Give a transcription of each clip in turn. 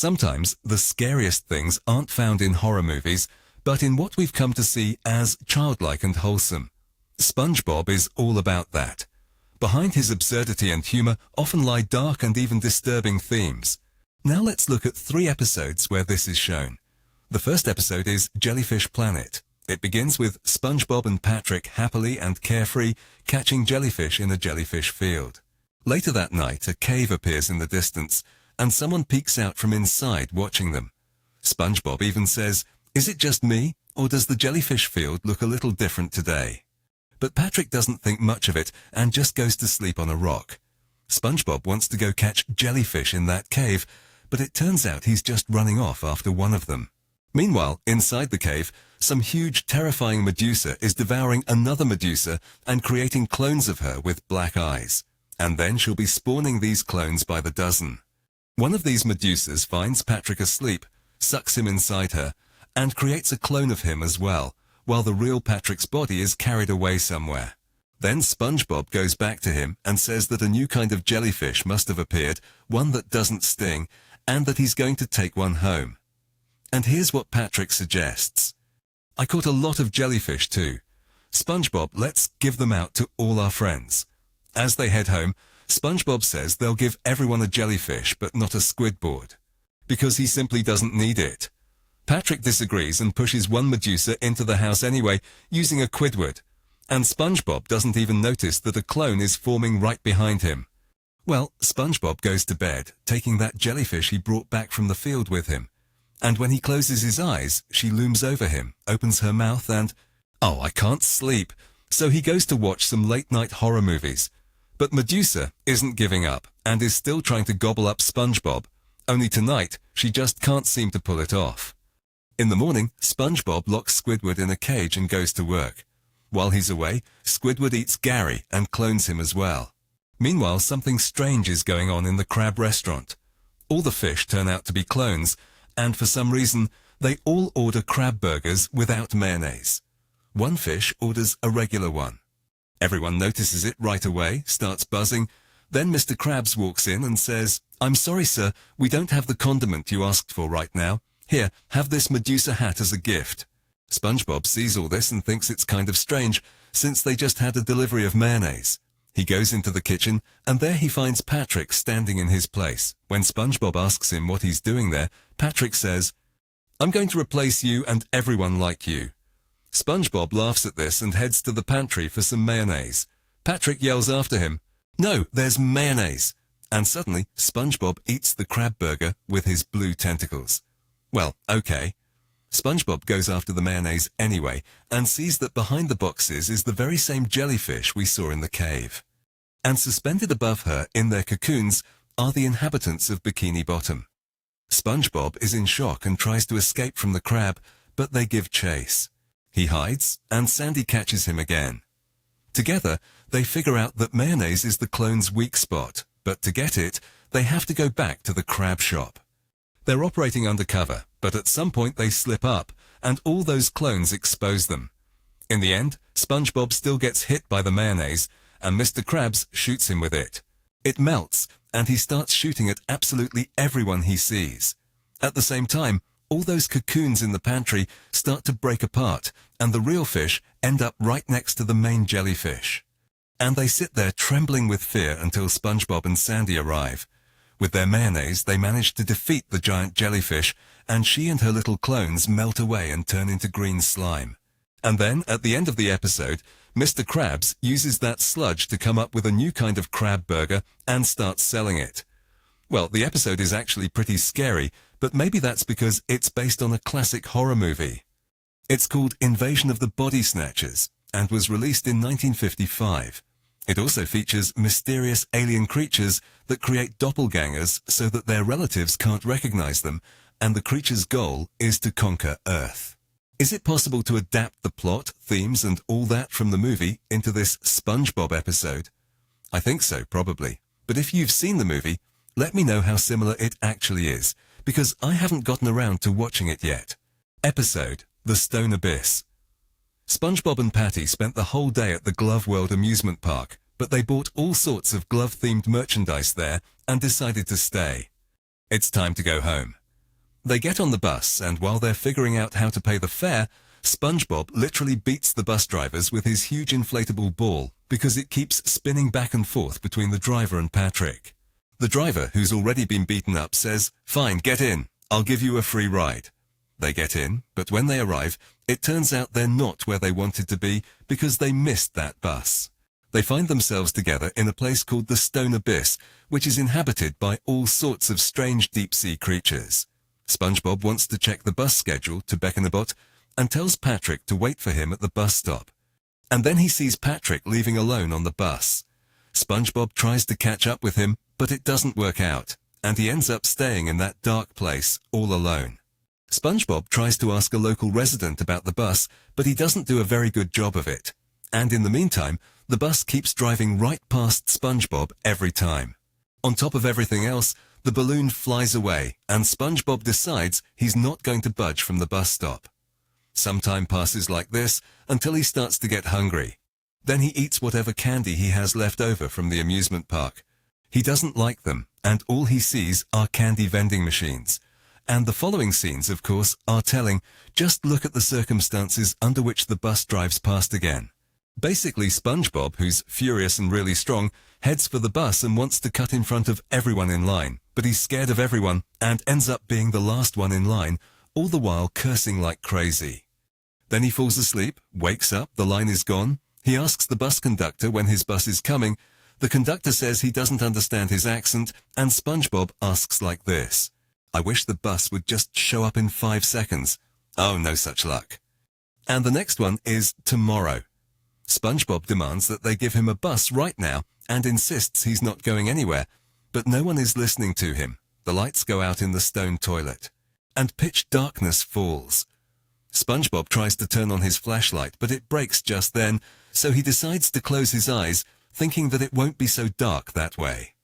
Sometimes the scariest things aren't found in horror movies, but in what we've come to see as childlike and wholesome. SpongeBob is all about that. Behind his absurdity and humor often lie dark and even disturbing themes. Now let's look at 3 episodes where this is shown. The first episode is Jellyfish Planet. It begins with SpongeBob and Patrick happily and carefree catching jellyfish in a jellyfish field. Later that night, a cave appears in the distance, and someone peeks out from inside watching them. SpongeBob even says, "Is it just me, or does the jellyfish field look a little different today?" But Patrick doesn't think much of it and just goes to sleep on a rock. SpongeBob wants to go catch jellyfish in that cave, but it turns out he's just running off after one of them. Meanwhile, inside the cave, some huge, terrifying Medusa is devouring another Medusa and creating clones of her with black eyes. And then she'll be spawning these clones by the dozen. One of these Medusas finds Patrick asleep, sucks him inside her, and creates a clone of him as well, while the real Patrick's body is carried away somewhere. Then SpongeBob goes back to him and says that a new kind of jellyfish must have appeared, one that doesn't sting, and that he's going to take one home. And here's what Patrick suggests. "I caught a lot of jellyfish too. SpongeBob, let's give them out to all our friends." As they head home, SpongeBob says they'll give everyone a jellyfish but not a squid board, because he simply doesn't need it. Patrick disagrees and pushes one Medusa into the house anyway, using a Quidward, and SpongeBob doesn't even notice that a clone is forming right behind him. Well, SpongeBob goes to bed, taking that jellyfish he brought back from the field with him. And when he closes his eyes, she looms over him, opens her mouth and, "Oh, I can't sleep." So he goes to watch some late-night horror movies. But Medusa isn't giving up and is still trying to gobble up SpongeBob. Only tonight, she just can't seem to pull it off. In the morning, SpongeBob locks Squidward in a cage and goes to work. While he's away, Squidward eats Gary and clones him as well. Meanwhile, something strange is going on in the crab restaurant. All the fish turn out to be clones, and for some reason, they all order crab burgers without mayonnaise. One fish orders a regular one. Everyone notices it right away, starts buzzing. Then Mr. Krabs walks in and says, "I'm sorry, sir, we don't have the condiment you asked for right now. Here, have this Medusa hat as a gift." SpongeBob sees all this and thinks it's kind of strange, since they just had a delivery of mayonnaise. He goes into the kitchen, and there he finds Patrick standing in his place. When SpongeBob asks him what he's doing there, Patrick says, "I'm going to replace you and everyone like you." SpongeBob laughs at this and heads to the pantry for some mayonnaise. Patrick yells after him, "No, there's mayonnaise!" And suddenly, SpongeBob eats the crab burger with his blue tentacles. Well, okay. SpongeBob goes after the mayonnaise anyway, and sees that behind the boxes is the very same jellyfish we saw in the cave. And suspended above her in their cocoons are the inhabitants of Bikini Bottom. SpongeBob is in shock and tries to escape from the crab, but they give chase. He hides, and Sandy catches him again. Together, they figure out that mayonnaise is the clone's weak spot, but to get it, they have to go back to the crab shop. They're operating undercover, but at some point they slip up, and all those clones expose them. In the end, SpongeBob still gets hit by the mayonnaise, and Mr. Krabs shoots him with it. It melts, and he starts shooting at absolutely everyone he sees. At the same time, all those cocoons in the pantry start to break apart, and the real fish end up right next to the main jellyfish. And they sit there trembling with fear until SpongeBob and Sandy arrive. With their mayonnaise, they manage to defeat the giant jellyfish, and she and her little clones melt away and turn into green slime. And then, at the end of the episode, Mr. Krabs uses that sludge to come up with a new kind of crab burger and starts selling it. Well, the episode is actually pretty scary, but maybe that's because it's based on a classic horror movie. It's called Invasion of the Body Snatchers and was released in 1955. It also features mysterious alien creatures that create doppelgangers so that their relatives can't recognize them, and the creature's goal is to conquer Earth. Is it possible to adapt the plot, themes, and all that from the movie into this SpongeBob episode? I think so, probably. But if you've seen the movie, let me know how similar it actually is, because I haven't gotten around to watching it yet. Episode: The Stone Abyss. SpongeBob and Patty spent the whole day at the Glove World amusement park, but they bought all sorts of glove-themed merchandise there and decided to stay. It's time to go home. They get on the bus, and while they're figuring out how to pay the fare, SpongeBob literally beats the bus drivers with his huge inflatable ball because it keeps spinning back and forth between the driver and Patrick. The driver, who's already been beaten up, says, "Fine, get in. I'll give you a free ride." They get in, but when they arrive, it turns out they're not where they wanted to be because they missed that bus. They find themselves together in a place called the Stone Abyss, which is inhabited by all sorts of strange deep-sea creatures. SpongeBob wants to check the bus schedule to Bikini and tells Patrick to wait for him at the bus stop. And then he sees Patrick leaving alone on the bus. SpongeBob tries to catch up with him, but it doesn't work out, and he ends up staying in that dark place all alone. SpongeBob tries to ask a local resident about the bus, but he doesn't do a very good job of it. And in the meantime, the bus keeps driving right past SpongeBob every time. On top of everything else, the balloon flies away, and SpongeBob decides he's not going to budge from the bus stop. Some time passes like this until he starts to get hungry. Then he eats whatever candy he has left over from the amusement park. He doesn't like them, and all he sees are candy vending machines. And the following scenes, of course, are telling. Just look at the circumstances under which the bus drives past again. Basically, SpongeBob, who's furious and really strong, heads for the bus and wants to cut in front of everyone in line, but he's scared of everyone and ends up being the last one in line, all the while cursing like crazy. Then he falls asleep, wakes up, the line is gone. He asks the bus conductor when his bus is coming. The conductor says he doesn't understand his accent, and SpongeBob asks like this: "I wish the bus would just show up in 5 seconds. Oh, no such luck." And the next one is tomorrow. SpongeBob demands that they give him a bus right now and insists he's not going anywhere, but no one is listening to him. The lights go out in the stone toilet, and pitch darkness falls. SpongeBob tries to turn on his flashlight, but it breaks just then, so he decides to close his eyes, thinking that it won't be so dark that way.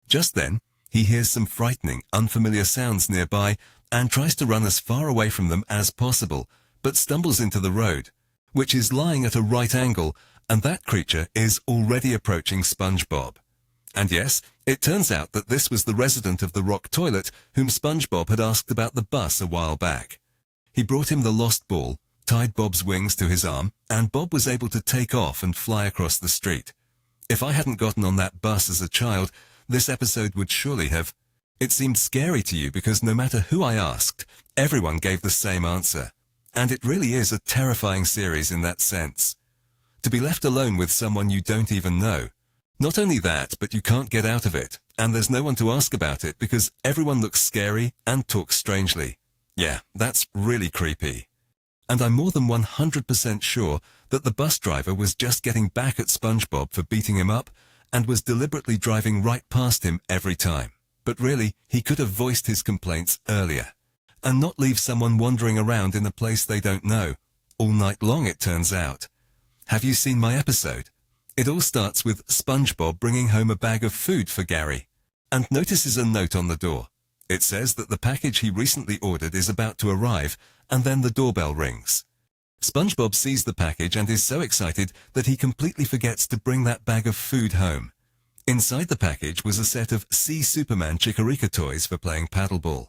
Just then, he hears some frightening, unfamiliar sounds nearby and tries to run as far away from them as possible, but stumbles into the road, which is lying at a right angle, and that creature is already approaching SpongeBob. And yes, it turns out that this was the resident of the rock toilet whom SpongeBob had asked about the bus a while back. He brought him the lost ball, tied Bob's wings to his arm, and Bob was able to take off and fly across the street. If I hadn't gotten on that bus as a child, this episode would surely have. It seemed scary to you because no matter who I asked, everyone gave the same answer. And it really is a terrifying series in that sense. To be left alone with someone you don't even know. Not only that, but you can't get out of it, and there's no one to ask about it because everyone looks scary and talks strangely. Yeah, that's really creepy. And I'm more than 100% sure that the bus driver was just getting back at SpongeBob for beating him up and was deliberately driving right past him every time. But really, he could have voiced his complaints earlier and not leave someone wandering around in a place they don't know, all night long it turns out. Have you seen my episode? It all starts with SpongeBob bringing home a bag of food for Gary and notices a note on the door. It says that the package he recently ordered is about to arrive, and then the doorbell rings. SpongeBob sees the package and is so excited that he completely forgets to bring that bag of food home. Inside the package was a set of Sea Superman Chikorita toys for playing paddleball.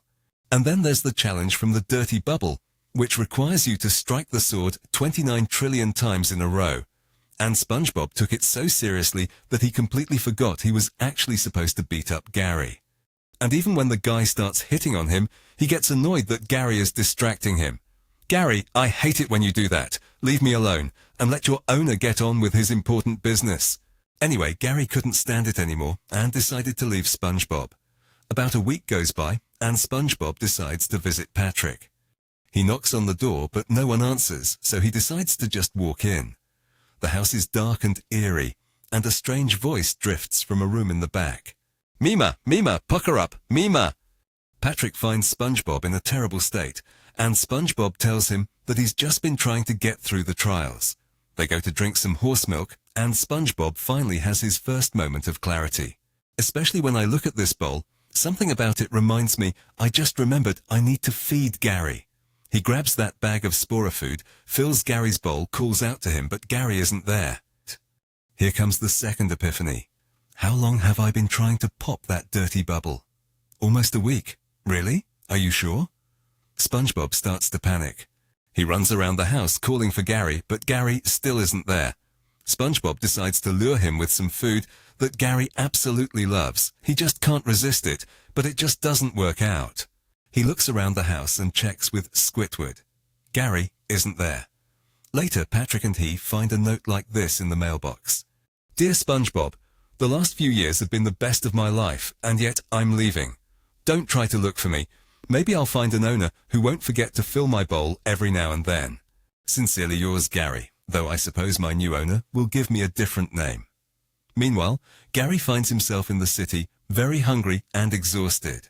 And then there's the challenge from the Dirty Bubble, which requires you to strike the sword 29 trillion times in a row. And SpongeBob took it so seriously that he completely forgot he was actually supposed to beat up Gary. And even when the guy starts hitting on him, he gets annoyed that Gary is distracting him. "Gary, I hate it when you do that. Leave me alone, and let your owner get on with his important business." Anyway, Gary couldn't stand it anymore, and decided to leave SpongeBob. About a week goes by, and SpongeBob decides to visit Patrick. He knocks on the door, but no one answers, so he decides to just walk in. The house is dark and eerie, and a strange voice drifts from a room in the back. "Mima, Mima, pucker up, Mima!" Patrick finds SpongeBob in a terrible state, and SpongeBob tells him that he's just been trying to get through the trials. They go to drink some horse milk, and SpongeBob finally has his first moment of clarity. Especially when I look at this bowl, something about it reminds me I just remembered I need to feed Gary. He grabs that bag of spora food, fills Gary's bowl, calls out to him, but Gary isn't there. Here comes the second epiphany. How long have I been trying to pop that dirty bubble? Almost a week. Really? Are you sure? SpongeBob starts to panic. He runs around the house calling for Gary, but Gary still isn't there. SpongeBob decides to lure him with some food that Gary absolutely loves. He just can't resist it, but it just doesn't work out. He looks around the house and checks with Squidward. Gary isn't there. Later, Patrick and he find a note like this in the mailbox. Dear SpongeBob, the last few years have been the best of my life, and yet I'm leaving. Don't try to look for me. Maybe I'll find an owner who won't forget to fill my bowl every now and then. Sincerely yours, Gary, though I suppose my new owner will give me a different name. Meanwhile, Gary finds himself in the city, very hungry and exhausted.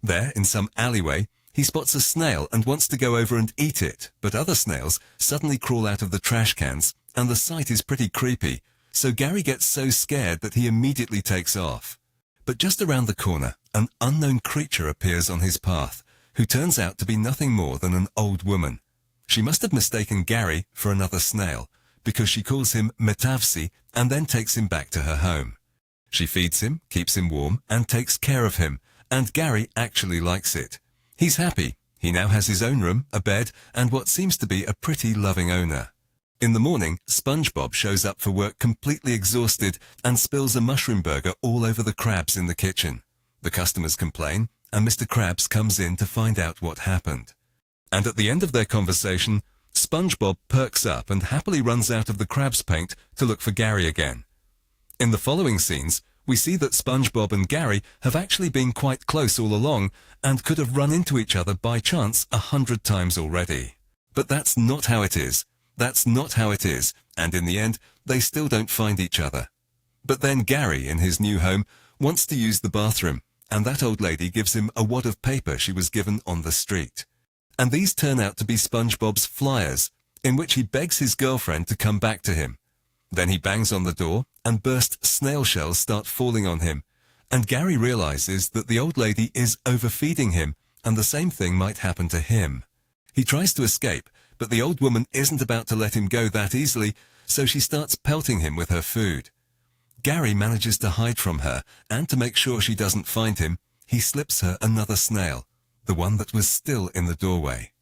There, in some alleyway, he spots a snail and wants to go over and eat it, but other snails suddenly crawl out of the trash cans, and the sight is pretty creepy, so Gary gets so scared that he immediately takes off. But just around the corner, an unknown creature appears on his path, who turns out to be nothing more than an old woman. She must have mistaken Gary for another snail, because she calls him Metavsi and then takes him back to her home. She feeds him, keeps him warm, and takes care of him, and Gary actually likes it. He's happy. He now has his own room, a bed, and what seems to be a pretty loving owner. In the morning, SpongeBob shows up for work completely exhausted and spills a mushroom burger all over the crabs in the kitchen. The customers complain, and Mr. Krabs comes in to find out what happened. And at the end of their conversation, SpongeBob perks up and happily runs out of the crab's paint to look for Gary again. In the following scenes, we see that SpongeBob and Gary have actually been quite close all along and could have run into each other by chance 100 times already. But that's not how it is. That's not how it is, and in the end, they still don't find each other. But then Gary, in his new home, wants to use the bathroom, and that old lady gives him a wad of paper she was given on the street. And these turn out to be SpongeBob's flyers, in which he begs his girlfriend to come back to him. Then he bangs on the door, and burst snail shells start falling on him, and Gary realizes that the old lady is overfeeding him, and the same thing might happen to him. He tries to escape, but the old woman isn't about to let him go that easily, so she starts pelting him with her food. Gary manages to hide from her, and to make sure she doesn't find him, he slips her another snail, the one that was still in the doorway.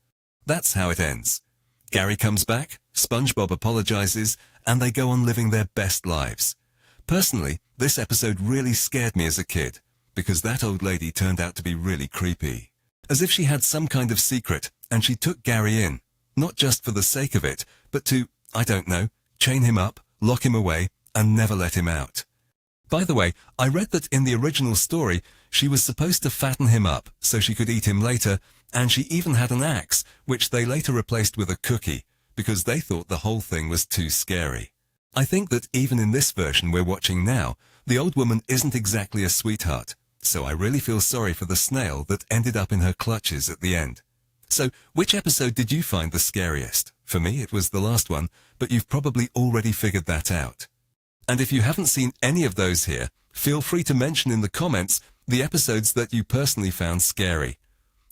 That's how it ends. Gary comes back, SpongeBob apologizes, and they go on living their best lives. Personally, this episode really scared me as a kid, because that old lady turned out to be really creepy. As if she had some kind of secret, and she took Gary in, not just for the sake of it, but to, I don't know, chain him up, lock him away, and never let him out. By the way, I read that in the original story, she was supposed to fatten him up so she could eat him later, and she even had an axe, which they later replaced with a cookie, because they thought the whole thing was too scary. I think that even in this version we're watching now, the old woman isn't exactly a sweetheart, so I really feel sorry for the snail that ended up in her clutches at the end. So, which episode did you find the scariest? For me, it was the last one, but you've probably already figured that out. And if you haven't seen any of those here, feel free to mention in the comments the episodes that you personally found scary.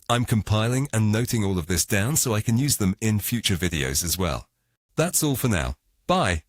I'm compiling and noting all of this down so I can use them in future videos as well. That's all for now. Bye!